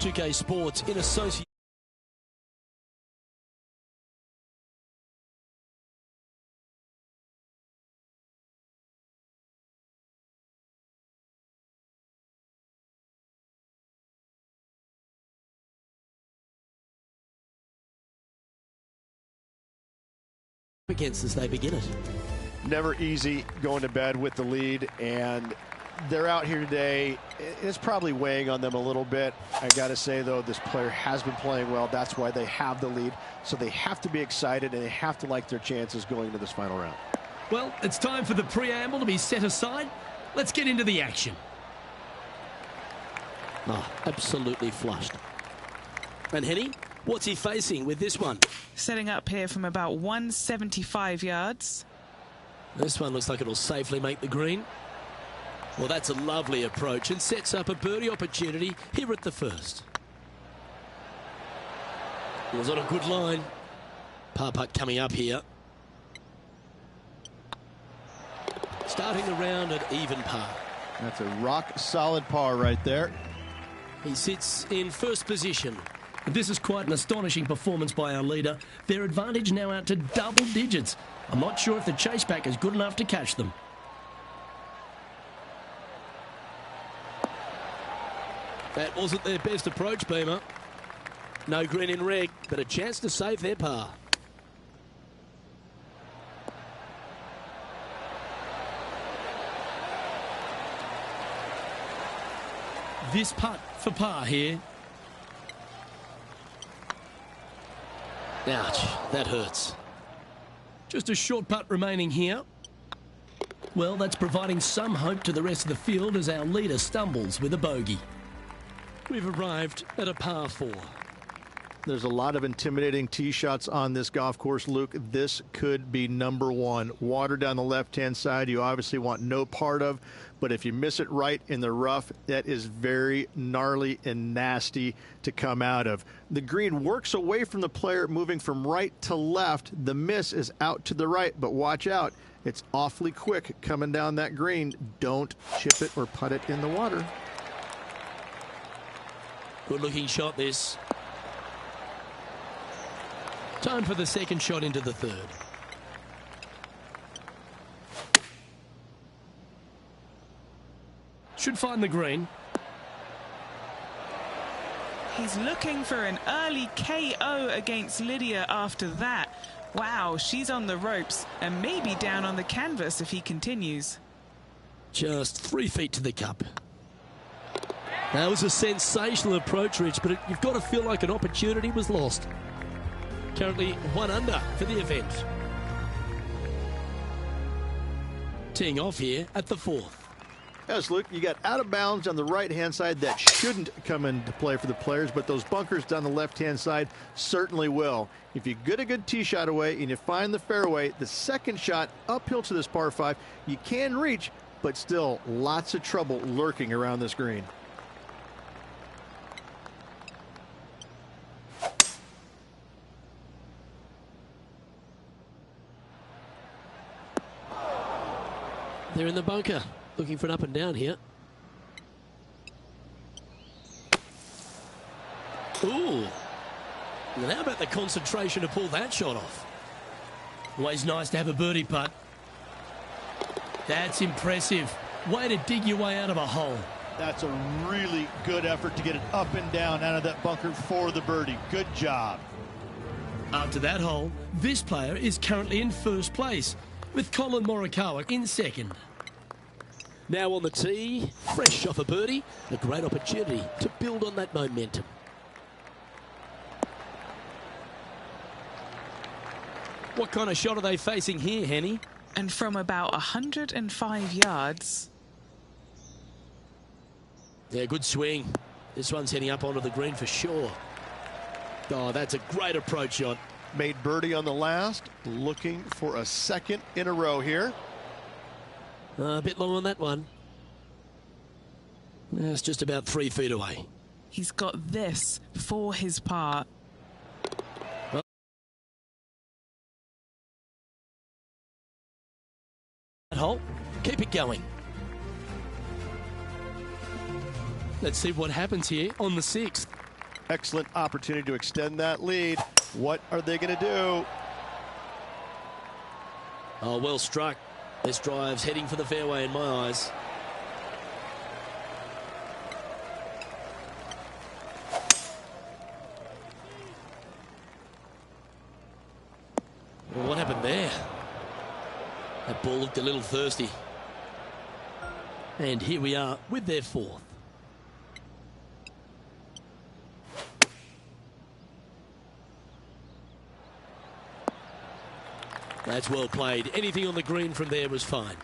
PGA2K Sports in association against as they begin it. Never easy going to bed with the lead, and they're out here today. It's probably weighing on them a little bit. I got to say, though, this player has been playing well. That's why they have the lead. So they have to be excited, and they have to like their chances going into this final round. Well, it's time for the preamble to be set aside. Let's get into the action. Oh, absolutely flushed. And Henny, what's he facing with this one? Setting up here from about 175 yards. This one looks like it'll safely make the green. Well, that's a lovely approach and sets up a birdie opportunity here at the first. It was on a good line. Par putt coming up here. Starting the round at even par. That's a rock-solid par right there. He sits in first position. This is quite an astonishing performance by our leader. Their advantage now out to double digits. I'm not sure if the chase back is good enough to catch them. That wasn't their best approach, Beamer. No green in red, but a chance to save their par. This putt for par here. Ouch, that hurts. Just a short putt remaining here. Well, that's providing some hope to the rest of the field as our leader stumbles with a bogey. We've arrived at a par 4. There's a lot of intimidating tee shots on this golf course, Luke. This could be number one. Water down the left-hand side, you obviously want no part of, but if you miss it right in the rough, that is very gnarly and nasty to come out of. The green works away from the player, moving from right to left. The miss is out to the right, but watch out. It's awfully quick coming down that green. Don't chip it or putt it in the water. Good looking shot this. Time for the second shot into the third. Should find the green. He's looking for an early KO against Lydia after that. Wow, she's on the ropes and maybe down on the canvas if he continues. Just 3 feet to the cup. That was a sensational approach, Rich, but you've got to feel like an opportunity was lost. Currently 1 under for the event. Teeing off here at the 4th. Yes, Luke, you got out of bounds on the right-hand side. That shouldn't come into play for the players, but those bunkers down the left-hand side certainly will. If you get a good tee shot away and you find the fairway, the second shot uphill to this par 5, you can reach, but still lots of trouble lurking around this green. They're in the bunker, looking for an up and down here. Ooh. And how about the concentration to pull that shot off? Always nice to have a birdie putt. That's impressive. Way to dig your way out of a hole. That's a really good effort to get it up and down out of that bunker for the birdie. Good job. After that hole, this player is currently in first place, with Colin Morikawa in second. Now on the tee, fresh off a birdie, a great opportunity to build on that momentum. What kind of shot are they facing here, Henny? And from about 105 yards. Yeah, good swing. This one's heading up onto the green for sure. Oh, that's a great approach shot. Made birdie on the last, looking for a second in a row here. A bit long on that one. It's just about 3 feet away. He's got this for his par. Hole, keep it going. Let's see what happens here on the 6th. Excellent opportunity to extend that lead. What are they going to do? Oh, well struck. This drive's heading for the fairway in my eyes. Well, what happened there? That ball looked a little thirsty. And here we are with their 4th. That's well played. Anything on the green from there was fine.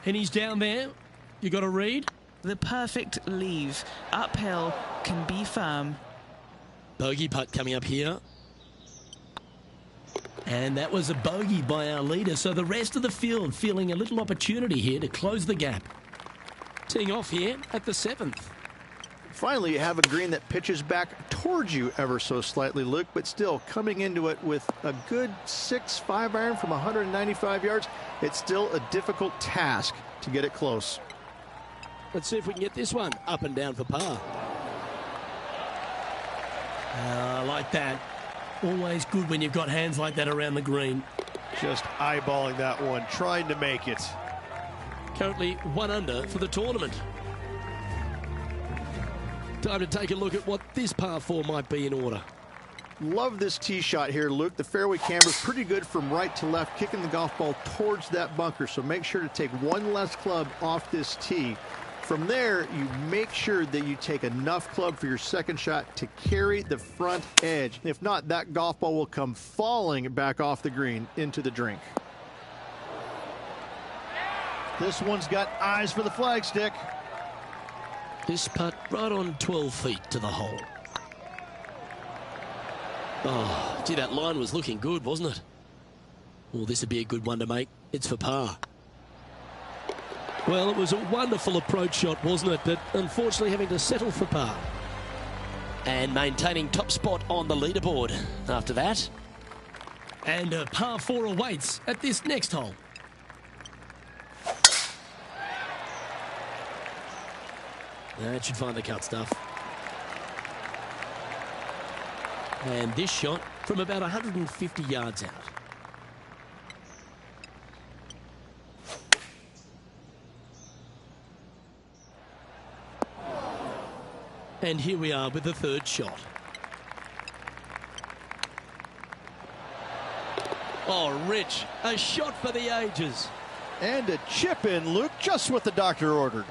And he's down there. You got a read? The perfect leave. Uphill, can be firm. Bogey putt coming up here. And that was a bogey by our leader, so the rest of the field feeling a little opportunity here to close the gap. Teeing off here at the 7th. Finally, you have a green that pitches back towards you ever so slightly, Luke, but still coming into it with a good 6-5 iron from 195 yards. It's still a difficult task to get it close. Let's see if we can get this one up and down for par. I like that. Always good when you've got hands like that around the green. Just eyeballing that one, trying to make it. Currently 1 under for the tournament. Time to take a look at what this par 4 might be in order. Love this tee shot here, Luke. The fairway camber's pretty good from right to left, kicking the golf ball towards that bunker. So make sure to take one less club off this tee. From there, you make sure that you take enough club for your second shot to carry the front edge. If not, that golf ball will come falling back off the green into the drink. This one's got eyes for the flagstick. This putt right on 12 feet to the hole. Oh, gee, that line was looking good, wasn't it? Well, this would be a good one to make. It's for par. Well, it was a wonderful approach shot, wasn't it? But unfortunately having to settle for par. And maintaining top spot on the leaderboard after that. And a par 4 awaits at this next hole. That should find the cut stuff. And this shot from about 150 yards out. And here we are with the 3rd shot. Oh, Rich, a shot for the ages. And a chip in, Luke, just what the doctor ordered.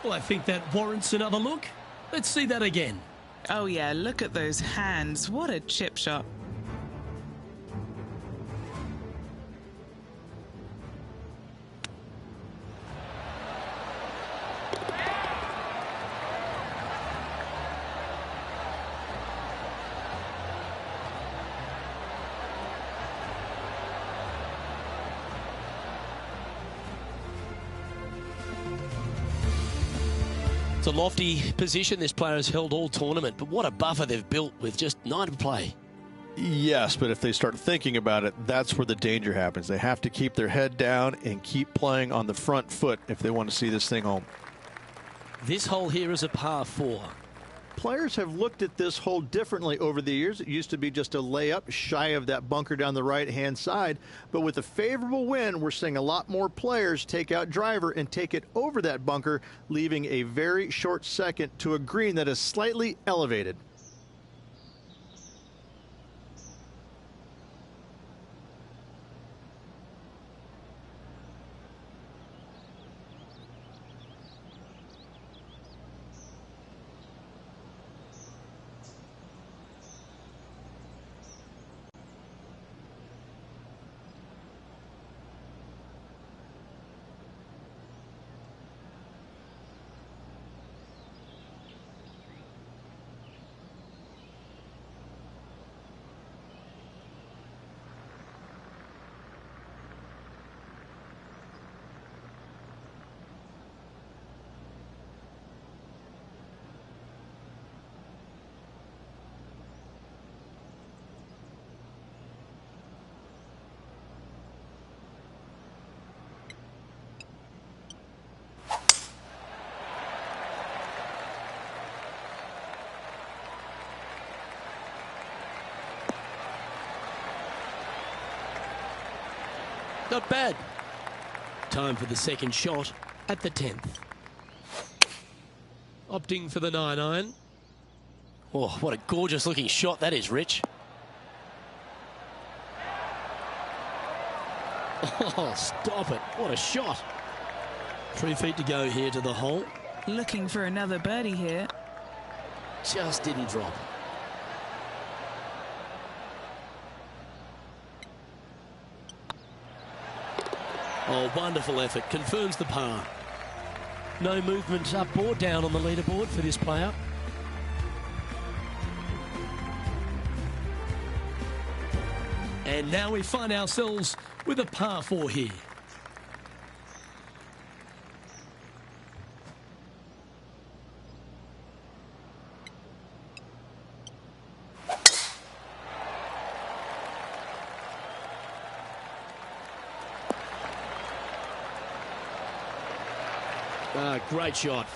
Well, I think that warrants another look. Let's see that again. Oh yeah, look at those hands. What a chip shot. It's a lofty position this player has held all tournament, but what a buffer they've built with just 9 to play. Yes, but if they start thinking about it, that's where the danger happens. They have to keep their head down and keep playing on the front foot if they want to see this thing home. This hole here is a par 4. Players have looked at this hole differently over the years. It used to be just a layup shy of that bunker down the right-hand side. But with a favorable wind, we're seeing a lot more players take out driver and take it over that bunker, leaving a very short second to a green that is slightly elevated. Not bad. Time for the second shot at the 10th. Opting for the 9-iron. Oh, what a gorgeous looking shot that is, Rich. Oh, stop it. What a shot. 3 feet to go here to the hole. Looking for another birdie here. Just didn't drop. Oh, wonderful effort. Confirms the par. No movement up or down on the leaderboard for this player. And now we find ourselves with a par 4 here. Great shot.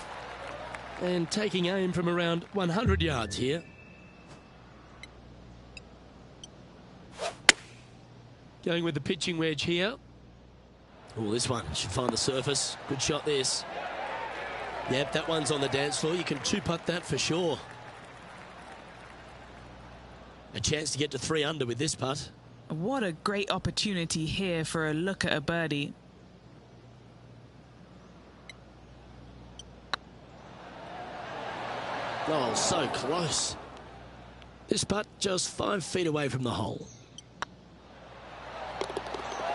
And taking aim from around 100 yards here. Going with the pitching wedge here. Oh, this one should find the surface. Good shot this. Yep, that one's on the dance floor. You can two-putt that for sure. A chance to get to 3 under with this putt. What a great opportunity here for a look at a birdie. Oh, so close. This putt just 5 feet away from the hole.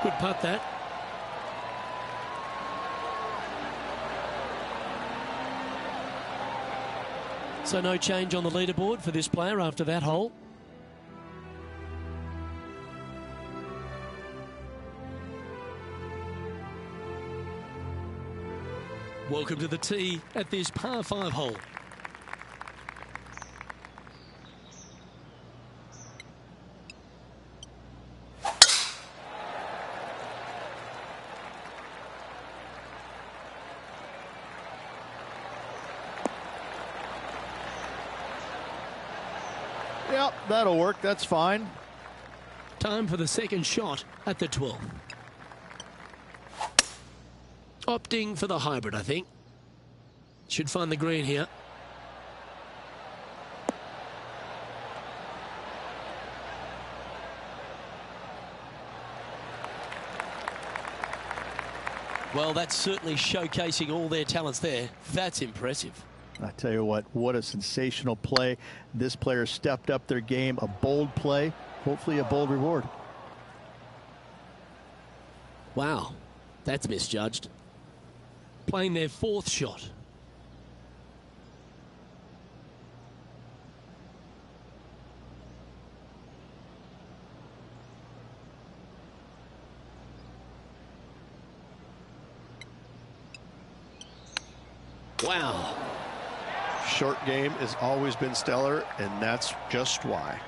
Good putt that. So no change on the leaderboard for this player after that hole. Welcome to the tee at this par 5 hole. Yep, that'll work. That's fine. Time for the second shot at the 12th. Opting for the hybrid, I think. Should find the green here. Well, that's certainly showcasing all their talents there. That's impressive. I tell you what a sensational play. This player stepped up their game. A bold play, hopefully a bold reward. Wow, that's misjudged. Playing their 4th shot. Wow. Short game has always been stellar, and that's just why.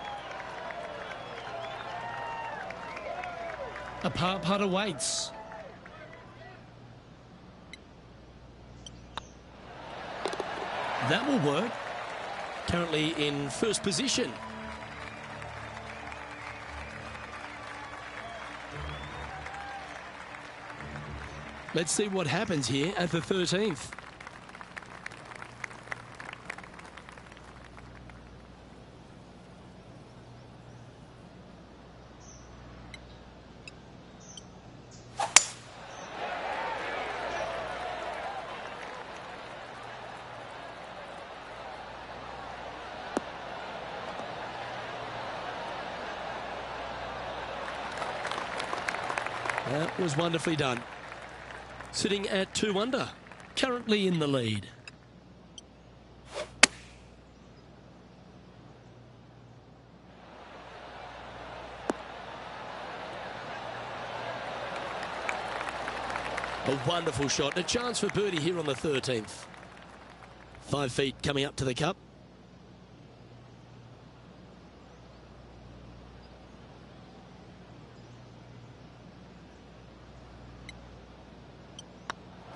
A par putt awaits. That will work. Currently in first position. Let's see what happens here at the 13th. That was wonderfully done. Sitting at 2 under. Currently in the lead. A wonderful shot. A chance for birdie here on the 13th. 5 feet coming up to the cup.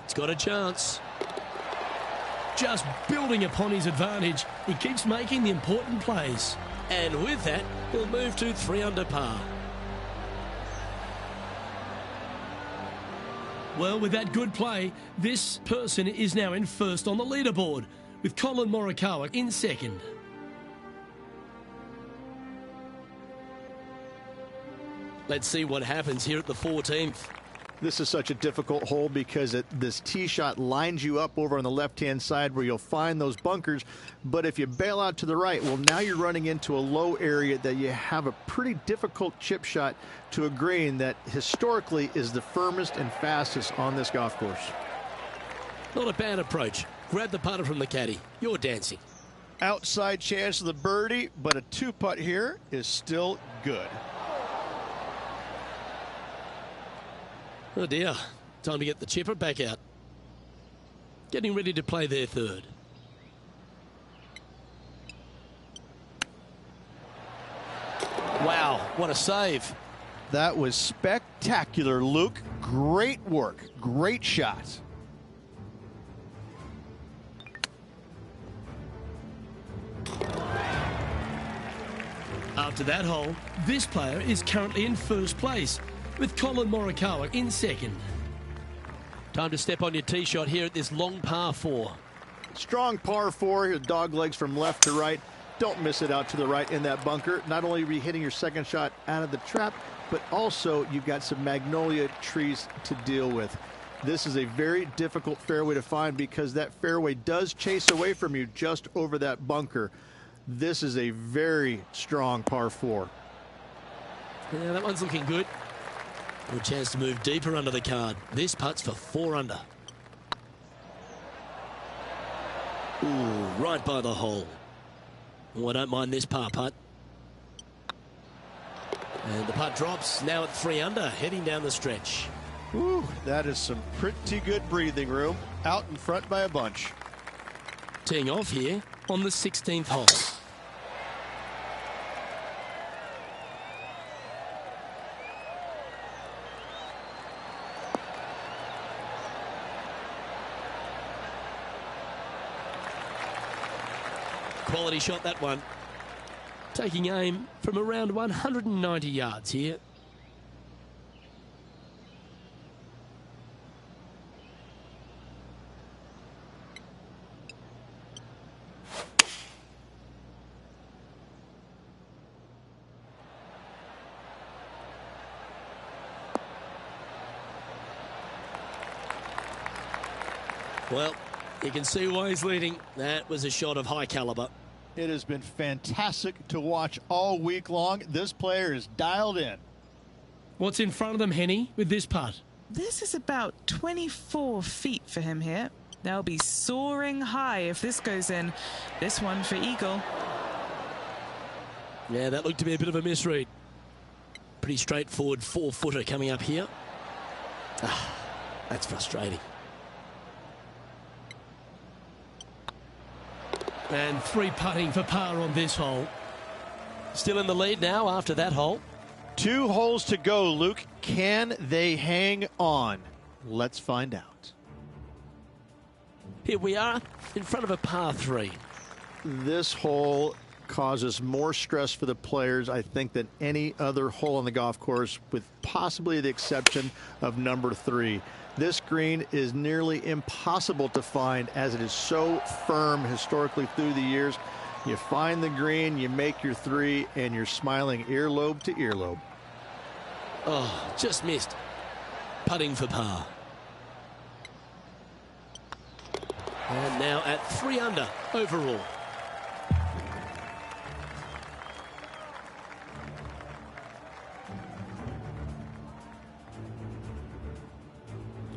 It's got a chance. Just building upon his advantage. He keeps making the important plays. And with that, he'll move to 3 under par. Well, with that good play, this person is now in first on the leaderboard, with Collin Morikawa in second. Let's see what happens here at the 14th. This is such a difficult hole because this tee shot lines you up over on the left-hand side where you'll find those bunkers. But if you bail out to the right, well, now you're running into a low area that you have a pretty difficult chip shot to a green that historically is the firmest and fastest on this golf course. Not a bad approach. Grab the putter from the caddy. You're dancing. Outside chance of the birdie, but a 2-putt here is still good. Oh dear, time to get the chipper back out. Getting ready to play their third. Wow, what a save. That was spectacular, Luke. Great work. Great shot. After that hole, this player is currently in first place, with Collin Morikawa in second. Time to step on your tee shot here at this long par 4. Strong par 4, your dog legs from left to right. Don't miss it out to the right in that bunker. Not only are you hitting your second shot out of the trap, but also you've got some magnolia trees to deal with. This is a very difficult fairway to find because that fairway does chase away from you just over that bunker. This is a very strong par 4. Yeah, that one's looking good. A chance to move deeper under the card. This putt's for 4 under. Ooh, right by the hole. Oh, I don't mind this par putt. And the putt drops, now at 3 under, heading down the stretch. Ooh, that is some pretty good breathing room. Out in front by a bunch. Teeing off here on the 16th hole. Quality shot, that one. Taking aim from around 190 yards here. Well, you can see why he's leading. That was a shot of high caliber. It has been fantastic to watch all week long. This player is dialed in. What's in front of them, Henny, with this putt? This is about 24 feet for him here. They'll be soaring high if this goes in. This one for eagle. Yeah, that looked to be a bit of a misread. Pretty straightforward 4-footer coming up here. Ah, that's frustrating. And 3 putting for par on this hole. Still in the lead now after that hole. 2 holes to go, Luke. Can they hang on? Let's find out. Here we are in front of a par 3. This hole causes more stress for the players, I think, than any other hole on the golf course, with possibly the exception of number 3. This green is nearly impossible to find, as it is so firm historically through the years. You find the green, you make your 3, and you're smiling earlobe to earlobe. Oh, just missed. Putting for par. And now at 3 under overall.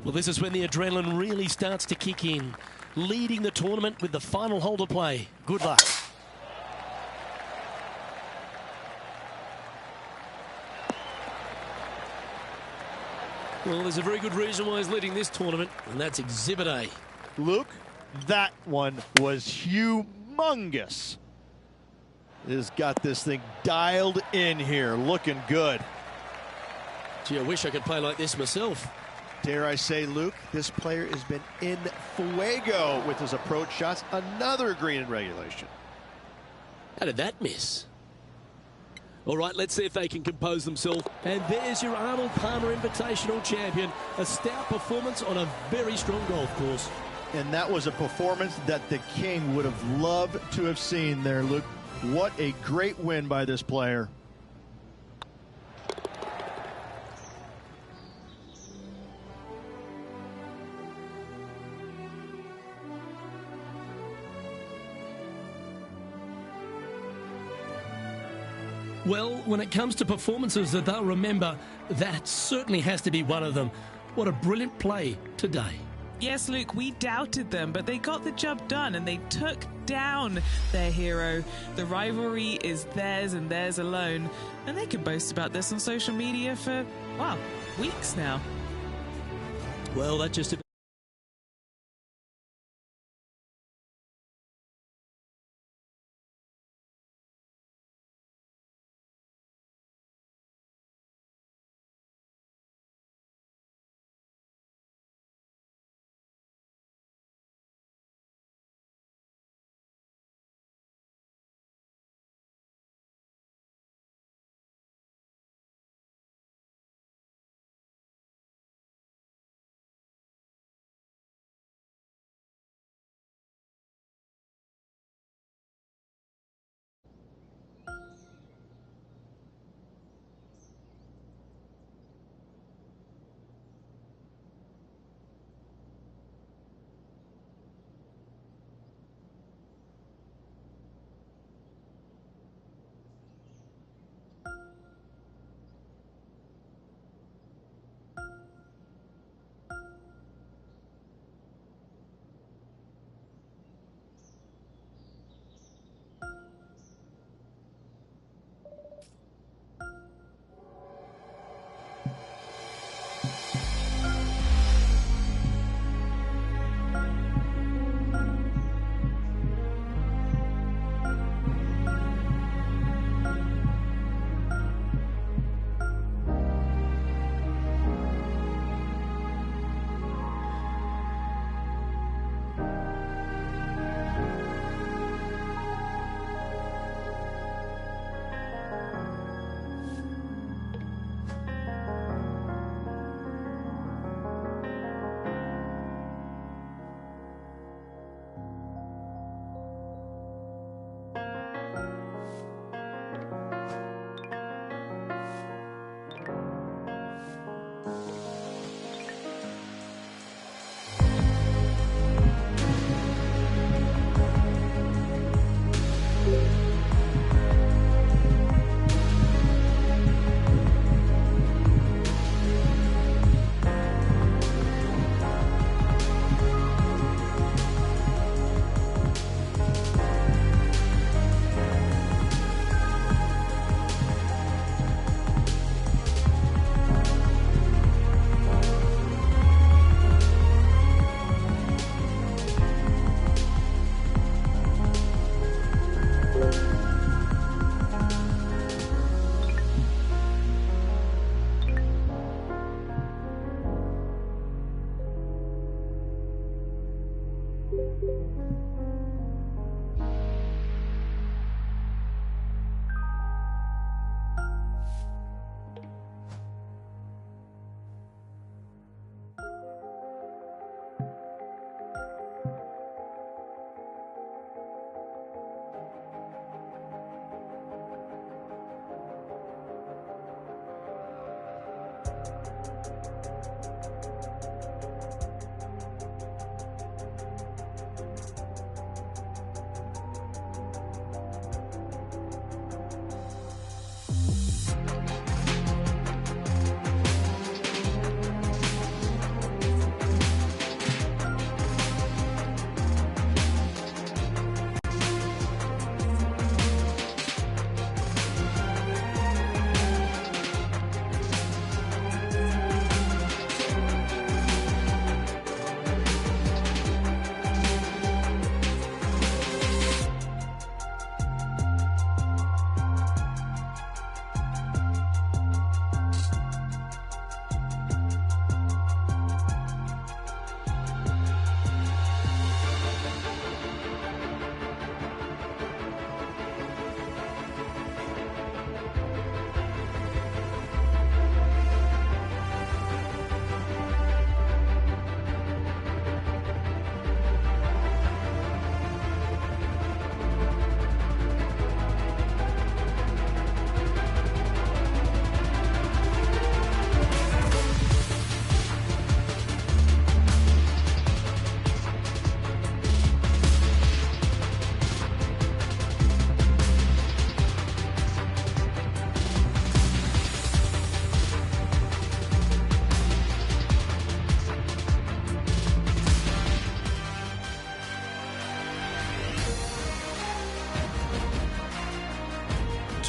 Well, this is when the adrenaline really starts to kick in. Leading the tournament with the final hole to play. Good luck. Well, there's a very good reason why he's leading this tournament, and that's Exhibit A. Luke, that one was humongous. Has got this thing dialed in here, looking good. Gee, I wish I could play like this myself. Dare I say, Luke, this player has been in fuego with his approach shots. Another green in regulation. How did that miss? All right, let's see if they can compose themselves. And there's your Arnold Palmer Invitational champion. A stout performance on a very strong golf course. And that was a performance that the King would have loved to have seen there, Luke. What a great win by this player. Well, when it comes to performances that they'll remember, that certainly has to be one of them. What a brilliant play today. Yes, Luke, we doubted them, but they got the job done and they took down their hero. The rivalry is theirs and theirs alone, and they can boast about this on social media for, well, weeks now. Well, that just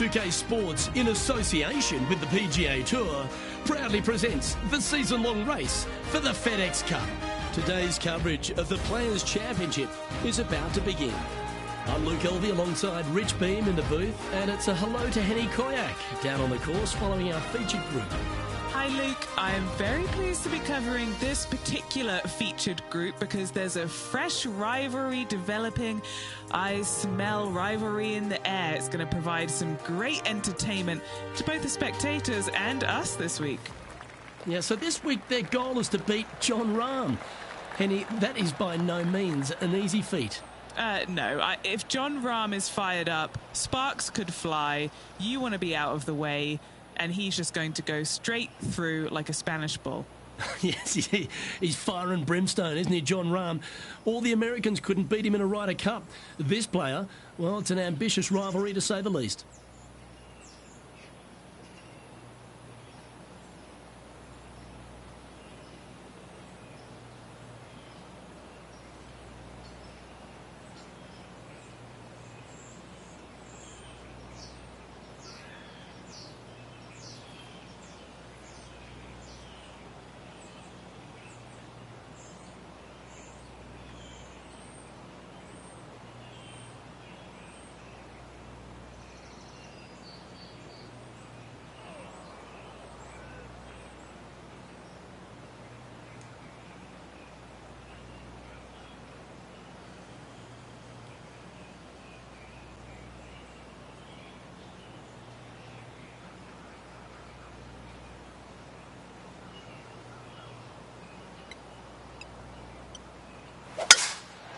2K Sports, in association with the PGA Tour, proudly presents the season-long race for the FedEx Cup. Today's coverage of the Players' Championship is about to begin. I'm Luke Culby alongside Rich Beam in the booth, and it's a hello to Henny Koyak down on the course following our featured group. Hi Luke, I am very pleased to be covering this particular featured group because there's a fresh rivalry developing. I smell rivalry in the air. It's going to provide some great entertainment to both the spectators and us this week. Yeah, so this week their goal is to beat Jon Rahm. Henny, that is by no means an easy feat. No, if Jon Rahm is fired up, sparks could fly, you want to be out of the way, and he's just going to go straight through like a Spanish bull. Yes, he's fire and brimstone, isn't he, Jon Rahm? All the Americans couldn't beat him in a Ryder Cup. This player, well, it's an ambitious rivalry to say the least.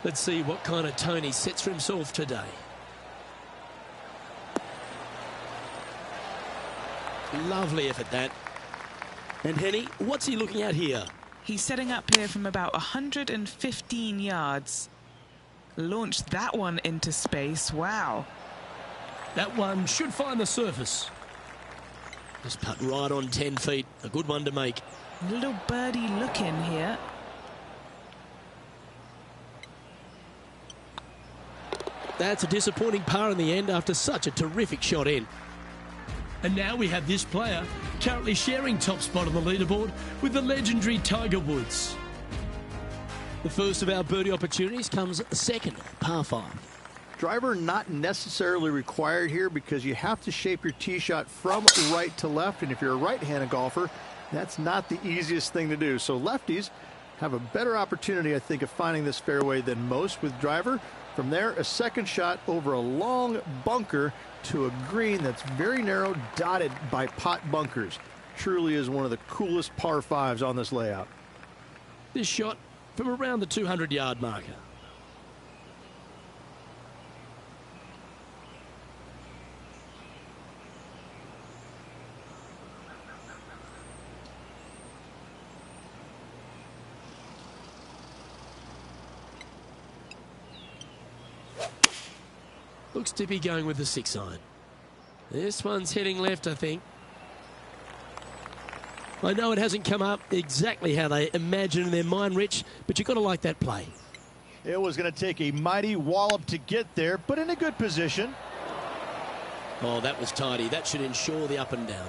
Let's see what kind of tone he sets for himself today. Lovely effort, that. And Henny, what's he looking at here? He's setting up here from about 115 yards. Launched that one into space. Wow. That one should find the surface. Just putt right on 10 feet. A good one to make. Little birdie look in here. That's a disappointing par in the end after such a terrific shot in. And now we have this player currently sharing top spot on the leaderboard with the legendary Tiger Woods. The first of our birdie opportunities comes second, par 5. Driver not necessarily required here because you have to shape your tee shot from right to left, and if you're a right-handed golfer, that's not the easiest thing to do. So lefties have a better opportunity, I think, of finding this fairway than most with driver. From there, a second shot over a long bunker to a green that's very narrow, dotted by pot bunkers. Truly is one of the coolest par 5s on this layout. This shot from around the 200-yard marker. Looks to be going with the 6-iron. This one's heading left, I think. I know it hasn't come up exactly how they imagine in their mind, Rich, but you've got to like that play. It was going to take a mighty wallop to get there, but in a good position. Oh, that was tidy. That should ensure the up and down.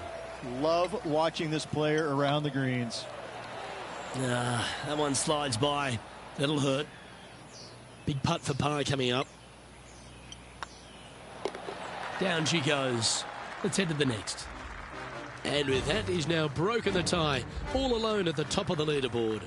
Love watching this player around the greens. That one slides by. That'll hurt. Big putt for par coming up. Down she goes. Let's head to the next. And with that, he's now broken the tie, all alone at the top of the leaderboard.